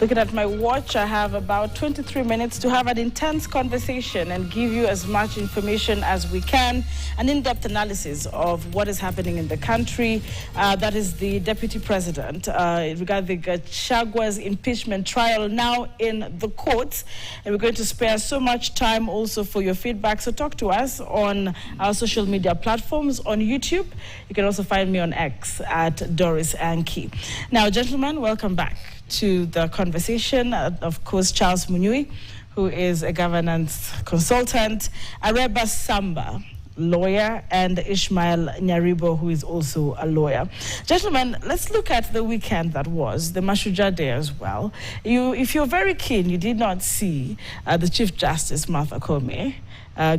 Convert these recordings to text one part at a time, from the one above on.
Looking at my watch, I have about 23 minutes to have an intense conversation and give you as much information as we can, an in-depth analysis of what is happening in the country. That is the Deputy President, Rigathi Gachagua's impeachment trial now in the courts. And we're going to spare so much time also for your feedback. So talk to us on our social media platforms, on YouTube. You can also find me on X at Doris Anki. Now, gentlemen, welcome back to the conversation. Of course, Charles Munyui, who is a governance consultant, Areba Samba, lawyer, and Ishmael Nyaribo, who is also a lawyer. Gentlemen, let's look at the weekend that was, the Mashujaa Day as well. If you're very keen, you did not see the Chief Justice, Martha Koome,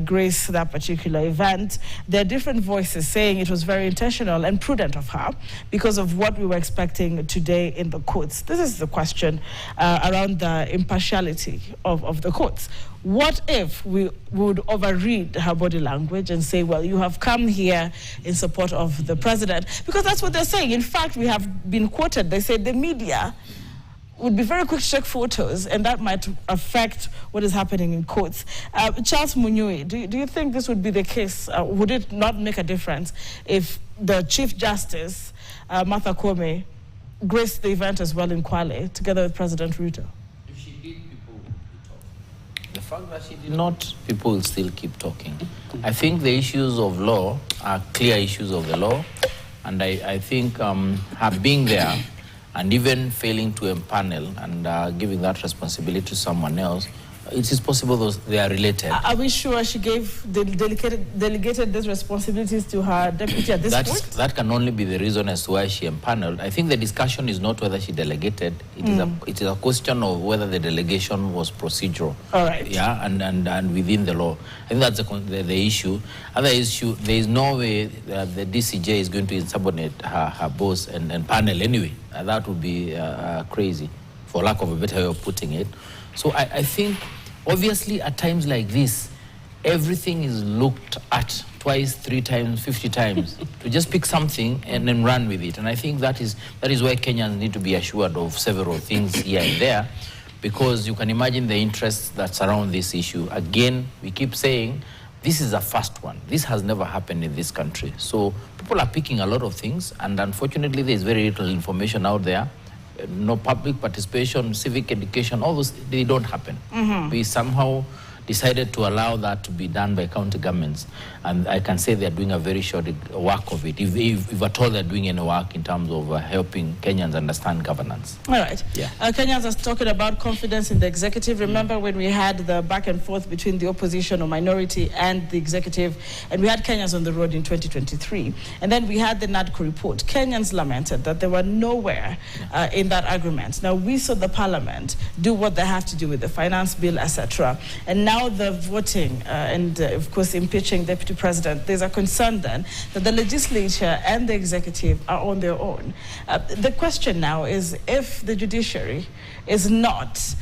grace that particular event. There are different voices saying it was very intentional and prudent of her because of what we were expecting today in the courts. This is the question around the impartiality of the courts. What if we would overread her body language and say, well, you have come here in support of the president? Because that's what they're saying. In fact, we have been quoted. They said the media would be very quick to check photos, and that might affect what is happening in courts. Charles Munyui, do you think this would be the case? Would it not make a difference if the Chief Justice, Martha Koome, graced the event as well in Kwale, together with President Ruto? If she did, people would be talking. The fact that she did not, people will still keep talking. I think the issues of law are clear issues of the law, and I think her being there and even failing to empanel and giving that responsibility to someone else, it is possible they are related. Are we sure she delegated these responsibilities to her deputy at this point? That can only be the reason as to why she empaneled. I think the discussion is not whether she delegated. It is a question of whether the delegation was procedural. All right. Yeah, and within the law. I think that's the issue. Other issue, there is no way that the DCJ is going to insubordinate her boss and panel anyway. That would be crazy, for lack of a better way of putting it. So I think, obviously, at times like this, everything is looked at twice, 3 times, 50 times to just pick something and then run with it. And I think that is why Kenyans need to be assured of several things here and there, because you can imagine the interests that surround this issue. Again, we keep saying, this is a first one. This has never happened in this country. So people are picking a lot of things, and unfortunately, there is very little information out there. No public participation, civic education, all those, they don't happen. We somehow decided to allow that to be done by county governments. And I can say they're doing a very short work of it, if at all they're doing any work in terms of helping Kenyans understand governance. All right. Yeah. Kenyans are talking about confidence in the executive. Remember when we had the back and forth between the opposition or minority and the executive, and we had Kenyans on the road in 2023. And then we had the NADCO report. Kenyans lamented that they were nowhere in that agreement. Now, we saw the parliament do what they have to do with the finance bill, etc. And now the voting and, of course, impeaching Deputy President, there's a concern then that the legislature and the executive are on their own. The question now is if the judiciary is not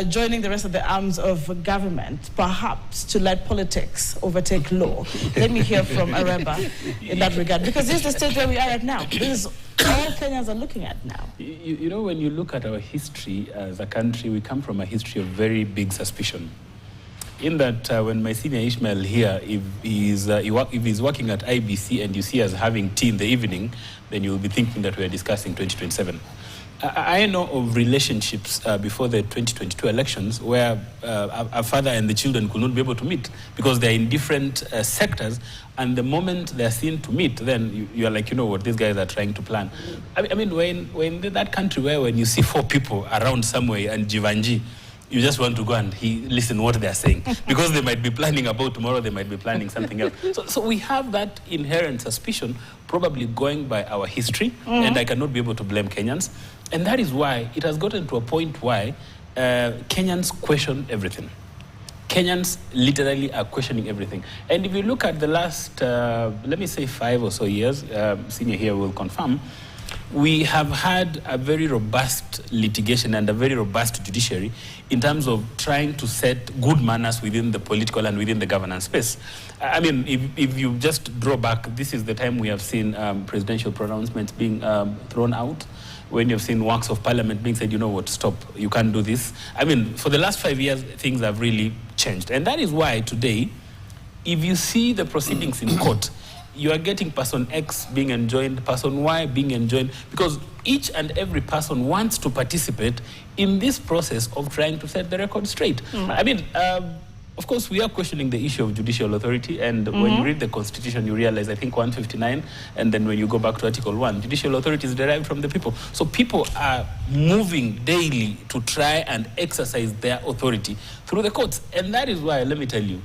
joining the rest of the arms of government, perhaps to let politics overtake law. Let me hear from Areba in that regard, because this is the stage where we are at now. This is all Kenyans are looking at now. You know, when you look at our history as a country, we come from a history of very big suspicion. In that, when my senior Ishmael here, if he's working at IBC and you see us having tea in the evening, then you'll be thinking that we are discussing 2027. I know of relationships before the 2022 elections where a father and the children could not be able to meet because they're in different sectors, and the moment they're seen to meet, then you're like, you know what, these guys are trying to plan. I mean, when that country where when you see 4 people around somewhere and Jivanji, you just want to go and listen what they're saying, because they might be planning about tomorrow, they might be planning something else. So we have that inherent suspicion, probably going by our history, and I cannot be able to blame Kenyans. And that is why it has gotten to a point why Kenyans question everything. Kenyans literally are questioning everything. And if you look at the last, let me say 5 or so years, senior here will confirm, we have had a very robust litigation and a very robust judiciary in terms of trying to set good manners within the political and within the governance space. I mean, if you just draw back, this is the time we have seen presidential pronouncements being thrown out, when you've seen works of parliament being said, you know what, stop, you can't do this. I mean, for the last 5 years, things have really changed. And that is why today, if you see the proceedings in court, you are getting person X being enjoined, person Y being enjoined, because each and every person wants to participate in this process of trying to set the record straight. I mean, of course, we are questioning the issue of judicial authority, and when you read the Constitution, you realize, I think, 159, and then when you go back to Article 1, judicial authority is derived from the people. So people are moving daily to try and exercise their authority through the courts. And that is why, let me tell you,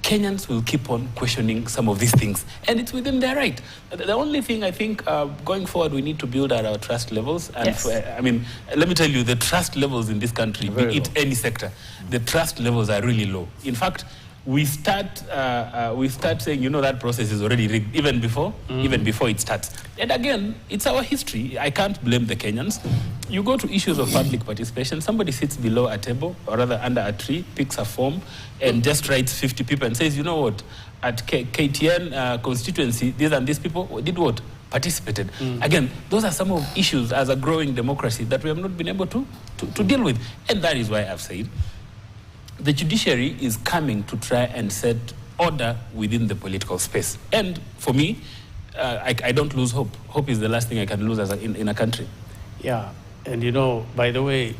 Kenyans will keep on questioning some of these things, and it's within their right. The only thing I think going forward, we need to build our trust levels. And Yes. I mean, let me tell you, the trust levels in this country, be it any sector, the trust levels are really low. In fact, we start saying, you know, that process is already rigged even before it starts. And again, it's our history. I can't blame the Kenyans. You go to issues of public participation, somebody sits below a table, or rather under a tree, picks a form, and just writes 50 people and says, you know what, at KTN constituency, these and these people did what? Participated. Again, those are some of issues as a growing democracy that we have not been able to deal with. And that is why I've said, the judiciary is coming to try and set order within the political space. And for me, I don't lose hope. Hope is the last thing I can lose in a country. Yeah, and you know, by the way,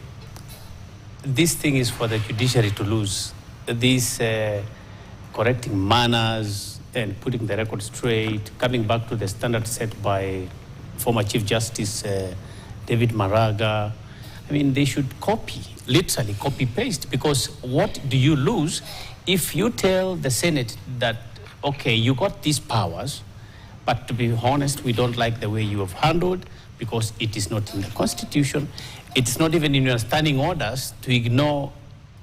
this thing is for the judiciary to lose. This correcting manners and putting the record straight, coming back to the standard set by former Chief Justice David Maraga. I mean, they should copy, literally copy-paste, because what do you lose if you tell the Senate that, okay, you got these powers, but to be honest, we don't like the way you have handled, because it is not in the Constitution. It's not even in your standing orders to ignore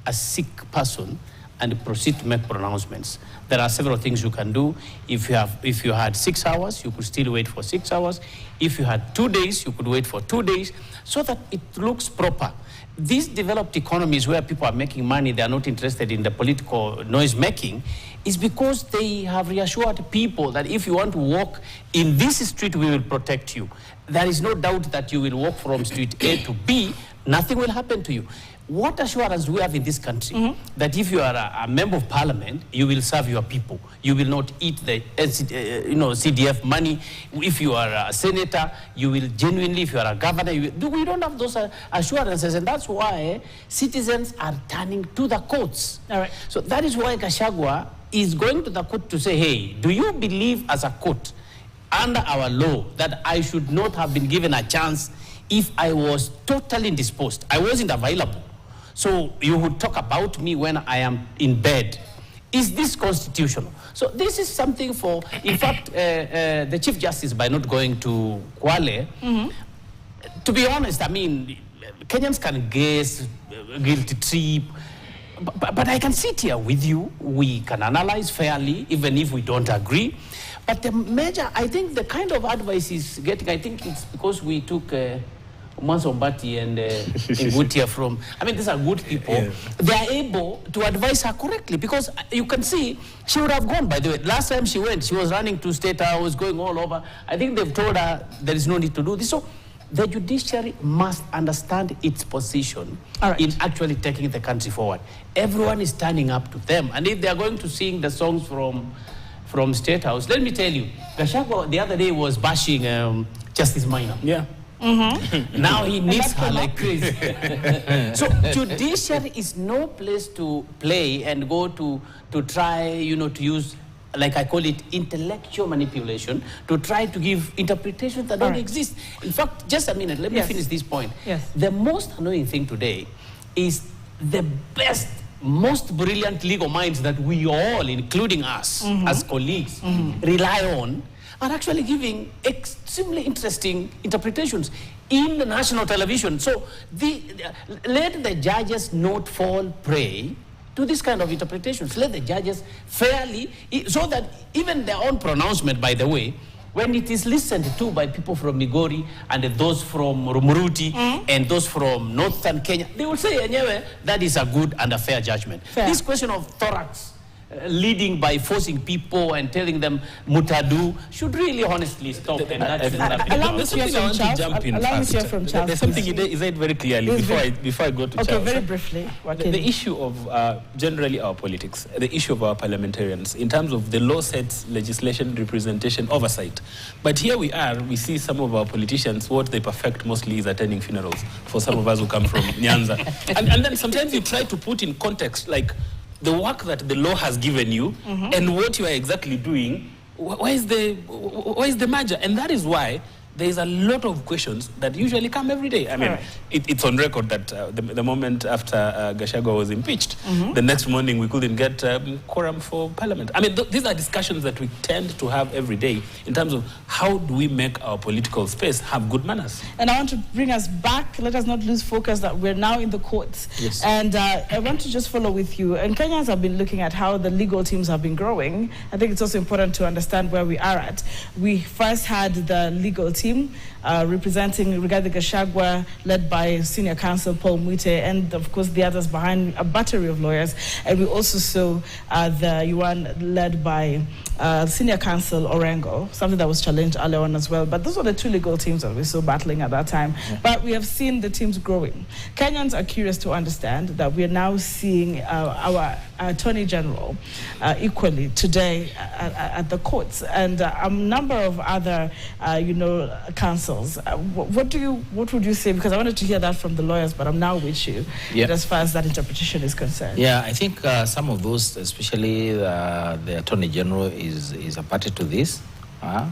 a sick person and proceed to make pronouncements. There are several things you can do. If you had 6 hours, you could still wait for 6 hours. If you had 2 days, you could wait for 2 days, so that it looks proper. These developed economies where people are making money, they are not interested in the political noise making, is because they have reassured people that if you want to walk in this street, we will protect you. There is no doubt that you will walk from street A to B, nothing will happen to you. What assurance do we have in this country that if you are a member of parliament, you will serve your people? You will not eat the CDF money. If you are a senator, you will genuinely, if you are a governor, we don't have those assurances, and that's why citizens are turning to the courts. All right. So that is why Gachagua is going to the court to say, hey, do you believe as a court, under our law, that I should not have been given a chance if I was totally indisposed? I wasn't available. So you would talk about me when I am in bed. Is this constitutional? So this is something for, in fact, the Chief Justice, by not going to Kwale, to be honest, I mean, Kenyans can guess, guilty trip, but I can sit here with you. We can analyze fairly, even if we don't agree. But the major, I think the kind of advice is getting, I think it's because we took Mansombati and Ngutia from, I mean, these are good people. Yeah. They are able to advise her correctly, because you can see she would have gone, by the way. Last time she went, she was running to State House, going all over. I think they've told her there is no need to do this. So the judiciary must understand its position in actually taking the country forward. Everyone is standing up to them. And if they are going to sing the songs from State House, let me tell you, Gachagua the other day was bashing Justice Minor. Yeah. Now he needs her like crazy. So judiciary is no place to play and go to try, to use, like I call it, intellectual manipulation, to try to give interpretations that don't exist. In fact, just a minute, let me finish this point. Yes. The most annoying thing today is the best, most brilliant legal minds that we all, including us as colleagues, rely on, are actually giving extremely interesting interpretations in the national television. So let the judges not fall prey to this kind of interpretations. Let the judges fairly, so that even their own pronouncement, by the way, when it is listened to by people from Migori and those from Rumuruti and those from northern Kenya, they will say, anyway, that is a good and a fair judgment. Fair. This question of thorax, leading by forcing people and telling them mutadu should really honestly stop. Allow me to hear from Charles. Allow me to hear from Charles. There's something he said very clearly before I go to Charles. Okay, very briefly. The issue of generally our politics, the issue of our parliamentarians, in terms of the law sets, legislation, representation, oversight. But here we are, we see some of our politicians, what they perfect mostly is attending funerals for some of us who come from Nyanza. And then sometimes you try to put in context, like, the work that the law has given you and what you are exactly doing, where is the merger? And that is why there is a lot of questions that usually come every day. I mean, it's on record that the moment after Gachagua was impeached, the next morning we couldn't get quorum for parliament. I mean, these are discussions that we tend to have every day in terms of how do we make our political space have good manners. And I want to bring us back. Let us not lose focus that we're now in the courts. Yes. And I want to just follow with you. And Kenyans have been looking at how the legal teams have been growing. I think it's also important to understand where we are at. We first had the legal team representing Rigathi Gachagua, led by Senior Counsel Paul Mwite, and of course the others behind a battery of lawyers. And we also saw the UN led by Senior Counsel Orengo, something that was challenged earlier on as well. But those were the two legal teams that we saw battling at that time. Yeah. But we have seen the teams growing. Kenyans are curious to understand that we are now seeing our Attorney General equally today at the courts, and a number of other, councils. What would you say? Because I wanted to hear that from the lawyers, but I'm now with you as far as that interpretation is concerned. Yeah, I think some of those, especially the Attorney General, is a party to this, and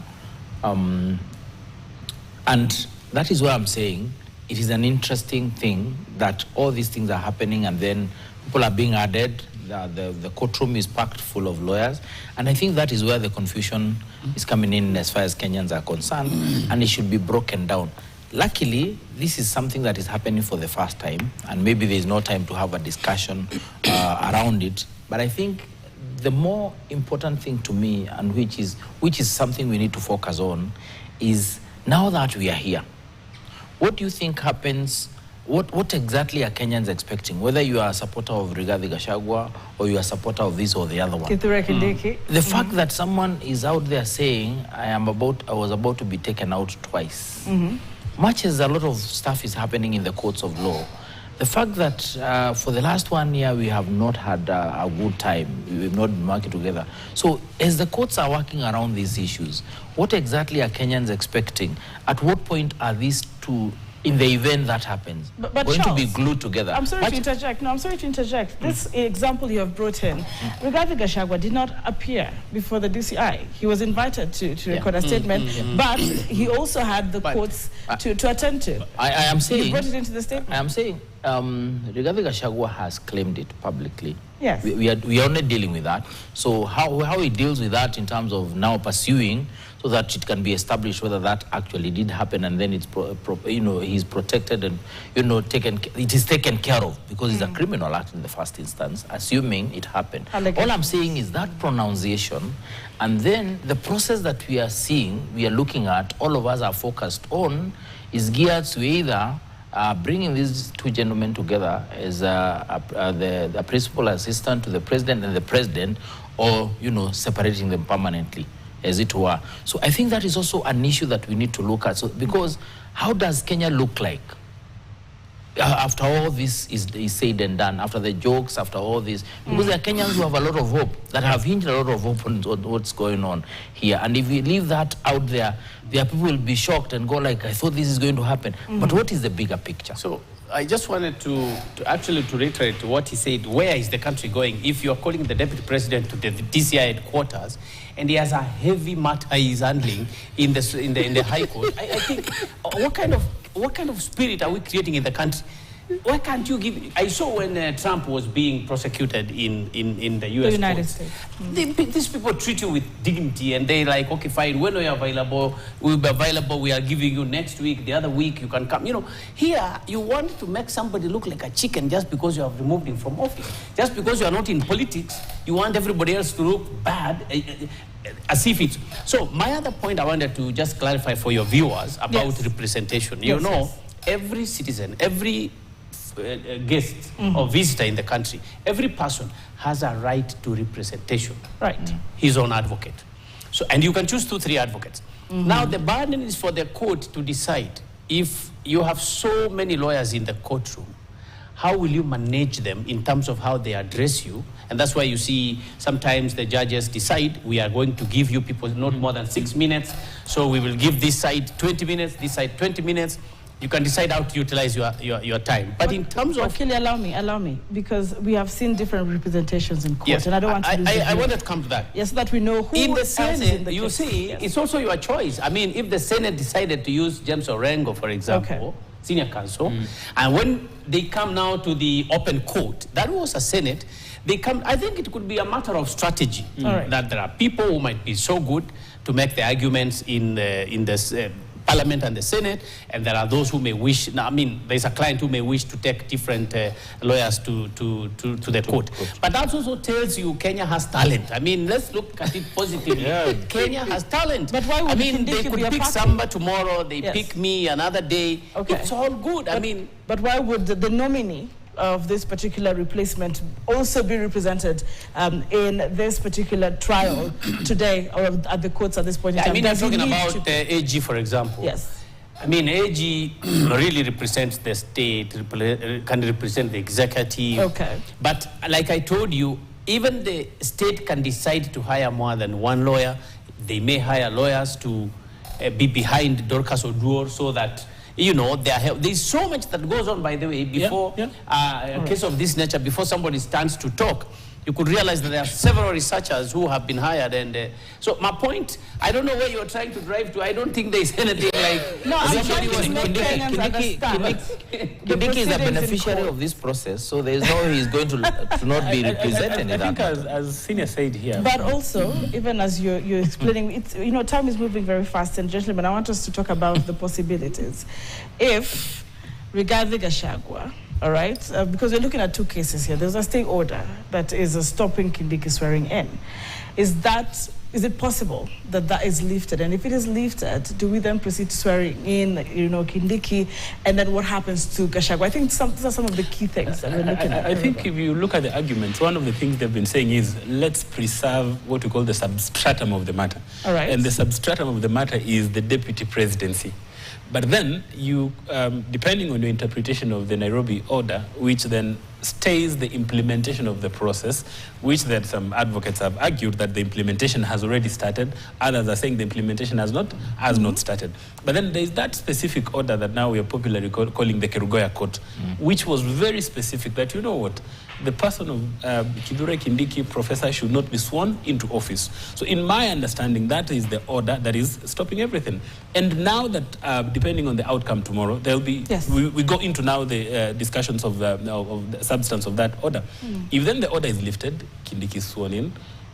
that is why I'm saying it is an interesting thing that all these things are happening, and then people are being added. The courtroom is packed full of lawyers, and I think that is where the confusion is coming in as far as Kenyans are concerned, and it should be broken down. Luckily, this is something that is happening for the first time, and maybe there is no time to have a discussion around it. But I think the more important thing to me, and which is something we need to focus on, is now that we are here, what do you think happens? What exactly are Kenyans expecting? Whether you are a supporter of Rigathi Gachagua or you are a supporter of this or the other one. The fact that someone is out there saying, I was about to be taken out twice. Much as a lot of stuff is happening in the courts of law, the fact that for the last 1 year we have not had a good time, we have not been working together. So as the courts are working around these issues, what exactly are Kenyans expecting? At what point are these two, in the event that happens, but going Charles, to be glued together? I'm sorry to interject. No, I'm sorry to interject. This example you have brought in, Rigathi Gachagua did not appear before the DCI. He was invited to record a statement, but he also had the courts to attend to. I am saying... You brought it into the statement. I am saying Rigathi Gachagua has claimed it publicly. Yes. We are not dealing with that. So how he deals with that in terms of now pursuing, so that it can be established whether that actually did happen, and then it's he's protected and it is taken care of, because it's a criminal act in the first instance, assuming it happened. All I'm saying is that pronunciation, and then the process that we are seeing, we are looking at, all of us are focused on, is geared to either bringing these two gentlemen together as the principal assistant to the president and the president, or separating them permanently, as it were. So I think that is also an issue that we need to look at. So, because how does Kenya look like after all this is said and done, after the jokes, after all this? Because there are Kenyans who have a lot of hope, that have hinged a lot of hope on what's going on here. And if we leave that out there, people will be shocked and go like, I thought this is going to happen. But what is the bigger picture? So I just wanted to actually reiterate what he said. Where is the country going? If you are calling the deputy president to the DCI headquarters, and he has a heavy matter he is handling in the High Court, I think what kind of spirit are we creating in the country? Why can't you give... I saw when Trump was being prosecuted in the US United courts. States. These people treat you with dignity, and they like, okay, fine, when are you available? We'll be available, we are giving you next week, the other week you can come. Here, you want to make somebody look like a chicken just because you have removed him from office. Just because you are not in politics, you want everybody else to look bad. as if it's... So my other point I wanted to just clarify for your viewers about representation. You know, every citizen, every guest or visitor in the country, every person has a right to representation. Right. His own advocate. So, and you can choose 2, 3 advocates. Now the burden is for the court to decide. If you have so many lawyers in the courtroom, how will you manage them in terms of how they address you? And that's why you see sometimes the judges decide, we are going to give you people not more than 6 minutes, so we will give this side 20 minutes, this side 20 minutes. You can decide how to utilize your time. But in terms of... Kelly, allow me, because we have seen different representations in court, and I don't want to lose I wanted to come to that. Yes, so that we know who in the else Senate, is in the you case. see, it's also your choice. I mean, if the Senate decided to use James Orengo, for example, senior counsel, and when they come now to the open court, that was a Senate, they come, I think it could be a matter of strategy, that there are people who might be so good to make the arguments in this Parliament and the Senate, and there are those who may wish, I mean, there's a client who may wish to take different lawyers to the court. But that also tells you Kenya has talent. I mean, let's look at it positively. Kenya has talent. But why would they could pick Samba tomorrow, they pick me another day. It's all good. But why would the nominee of this particular replacement also be represented in this particular trial today, or at the courts at this point in time? I mean, I'm talking about AG, for example. Yes. I mean, AG really represents the state, can represent the executive. Okay. But like I told you, even the state can decide to hire more than one lawyer. They may hire lawyers to be behind Dorcas Oduor so that, you know, there's so much that goes on, by the way, before a case of this nature, before somebody stands to talk. You could realize that there are several researchers who have been hired. And so my point, I don't know where you're trying to drive to. I don't think there's anything like... No, I'm trying to make Kenyans understand. Kindiki is a beneficiary of this process, so there is no way he's going to not be represented in that. I think as Senior said here. But also, even as you're explaining, it's, you know, time is moving very fast. And gentlemen, I want us to talk about the possibilities. If Rigathi Gachagua, all right, because we're looking at 2 cases here. There's a stay order that is stopping Kindiki swearing in. Is it possible that that is lifted? And if it is lifted, do we then proceed to swearing in, you know, Kindiki, and then what happens to Gachagua? I think these are some of the key things that we're looking at. I think if you look at the arguments, one of the things they've been saying is, let's preserve what we call the substratum of the matter. All right. And the substratum of the matter is the deputy presidency. But then you, depending on your interpretation of the Nairobi order, which then stays the implementation of the process, which then some advocates have argued that the implementation has already started. Others are saying the implementation has not started. But then there is that specific order that now we are popularly calling the Kerugoya Court, which was very specific that, you know what, the person of Kithure Kindiki, professor, should not be sworn into office. So in my understanding, that is the order that is stopping everything. And now that, depending on the outcome tomorrow, there will be, we go into now the discussions of the substance of that order. If then the order is lifted, Kindiki is sworn in,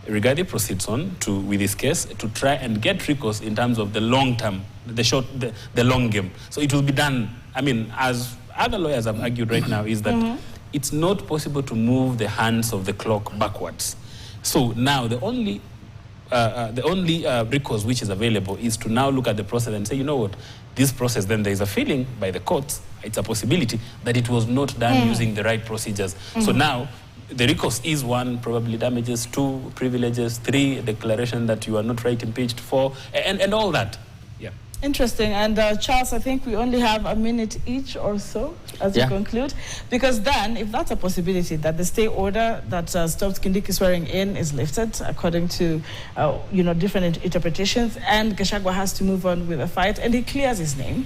Rigathi proceeds on with this case to try and get recourse in terms of the long term, the long game. So it will be done. I mean, as other lawyers have argued right now, is that it's not possible to move the hands of the clock backwards. So now the only recourse which is available is to now look at the process and say, you know what, this process, then there is a feeling by the courts, it's a possibility that it was not done using the right procedures. So now the recourse is 1, probably damages, 2, privileges, 3, declaration that you are not right impeached, 4, and all that. Yeah. Interesting. And Charles, I think we only have a minute each or so as we conclude. Because then, if that's a possibility, that the stay order that stops Kindiki swearing in is lifted, according to, you know, different interpretations, and Gachagua has to move on with a fight, and he clears his name,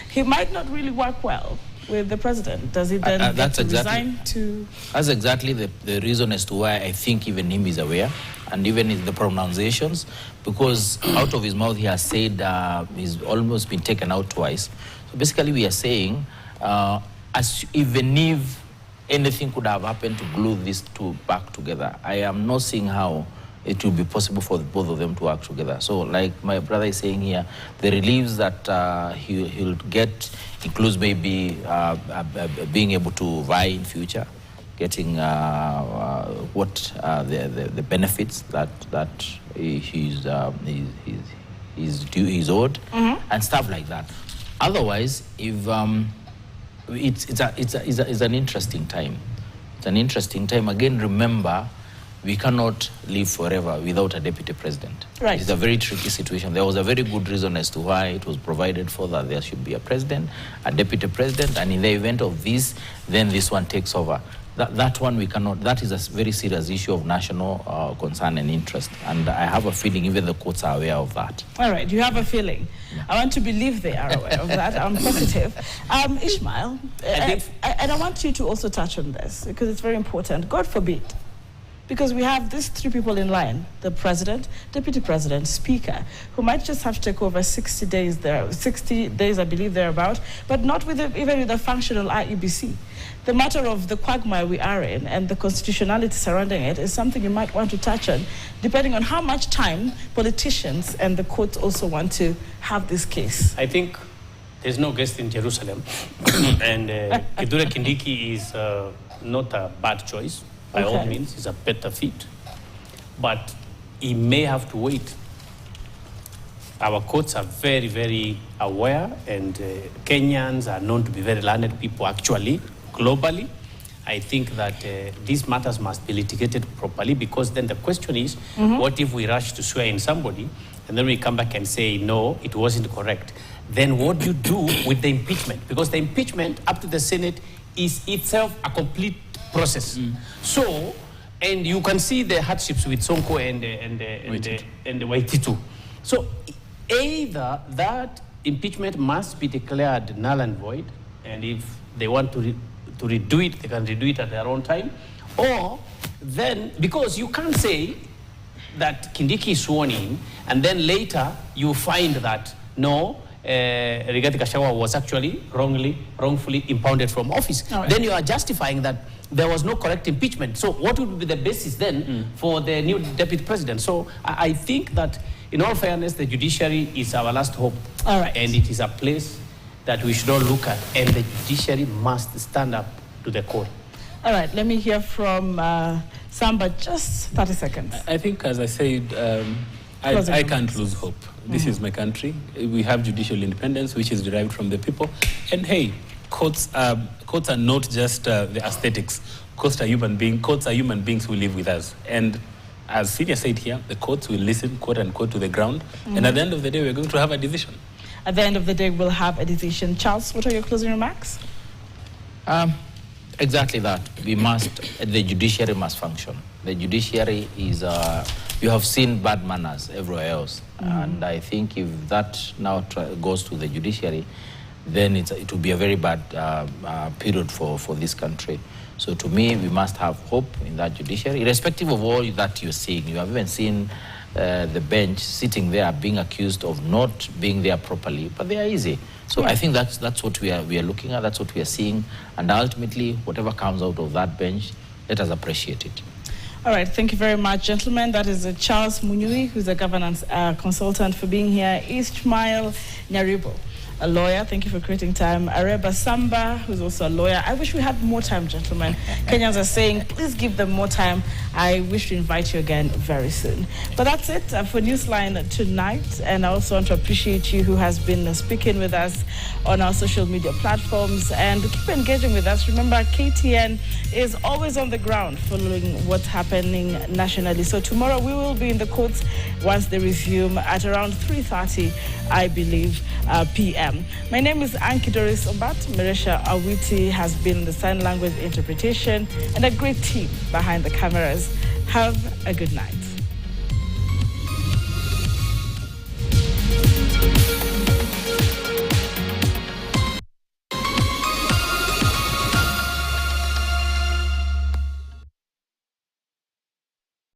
he might not really work well with the president. Does he then resign to... That's exactly the reason as to why I think even him is aware, and even in the pronunciations, because out of his mouth he has said he's almost been taken out twice. So basically we are saying, even if anything could have happened to glue these two back together, I am not seeing how it will be possible for both of them to work together. So like my brother is saying here, the reliefs that he'll get includes maybe being able to vie in future, getting the benefits that he's owed, and stuff like that. Otherwise, if it's an interesting time. It's an interesting time. Again, remember, we cannot live forever without a deputy president. Right. It's a very tricky situation. There was a very good reason as to why it was provided for, that there should be a president, a deputy president, and in the event of this, then this one takes over. That one we cannot, that is a very serious issue of national concern and interest. And I have a feeling even the courts are aware of that. All right, you have a feeling. Yeah. I want to believe they are aware of that. I'm positive. Ishmael, and I want you to also touch on this because it's very important. God forbid, because we have these three people in line, the president, deputy president, speaker, who might just have to take over 60 days there, 60 days, I believe, thereabout, but not with even with a functional IEBC. The matter of the quagmire we are in and the constitutionality surrounding it is something you might want to touch on, depending on how much time politicians and the courts also want to have this case. I think there's no guest in Jerusalem, and Kithure Kindiki is not a bad choice. By all means, he's a better fit. But he may have to wait. Our courts are very, very aware, and Kenyans are known to be very learned people, actually, globally. I think that these matters must be litigated properly, because then the question is, what if we rush to swear in somebody, and then we come back and say, no, it wasn't correct? Then what do you do with the impeachment? Because the impeachment up to the Senate is itself a complete process. So, and you can see the hardships with Sonko and Waititu. So, either that impeachment must be declared null and void, and if they want to redo it, they can redo it at their own time, or then, because you can't say that Kindiki is sworn in, and then later you find that, no, Rigathi Gachagua was actually wrongfully impounded from office. Right. Then you are justifying that there was no correct impeachment. So what would be the basis then for the new deputy president? So I think that, in all fairness, the judiciary is our last hope. All right. And it is a place that we should all look at, and the judiciary must stand up to the call. All right, let me hear from Samba, just 30 seconds. I think, as I said, I can't lose hope. This is my country. We have judicial independence, which is derived from the people. And hey, courts are not just the aesthetics. Courts are human beings who live with us. And as Senior said here, the courts will listen, quote unquote, to the ground. And at the end of the day, we're going to have a decision. At the end of the day, we'll have a decision. Charles, what are your closing remarks? Exactly that. The judiciary must function. The judiciary is, you have seen bad manners everywhere else. And I think if that now goes to the judiciary, then it will be a very bad period for this country. So to me, we must have hope in that judiciary, irrespective of all that you're seeing. You have even seen the bench sitting there being accused of not being there properly, but they are easy. So I think that's what we are looking at, that's what we are seeing, and ultimately, whatever comes out of that bench, let us appreciate it. All right, thank you very much, gentlemen. That is Charles Munyui, who's a governance consultant, for being here. Ishmael Nyaribo, a lawyer. Thank you for creating time. Areba Samba, who's also a lawyer. I wish we had more time, gentlemen. Kenyans are saying, please give them more time. I wish to invite you again very soon. But that's it for Newsline tonight. And I also want to appreciate you who has been speaking with us on our social media platforms. And keep engaging with us. Remember, KTN is always on the ground following what's happening nationally. So tomorrow we will be in the courts once they resume at around 3:30, I believe, p.m. My name is Anki Doris Obat. Marisha Awiti has been the sign language interpretation, and a great team behind the cameras. Have a good night.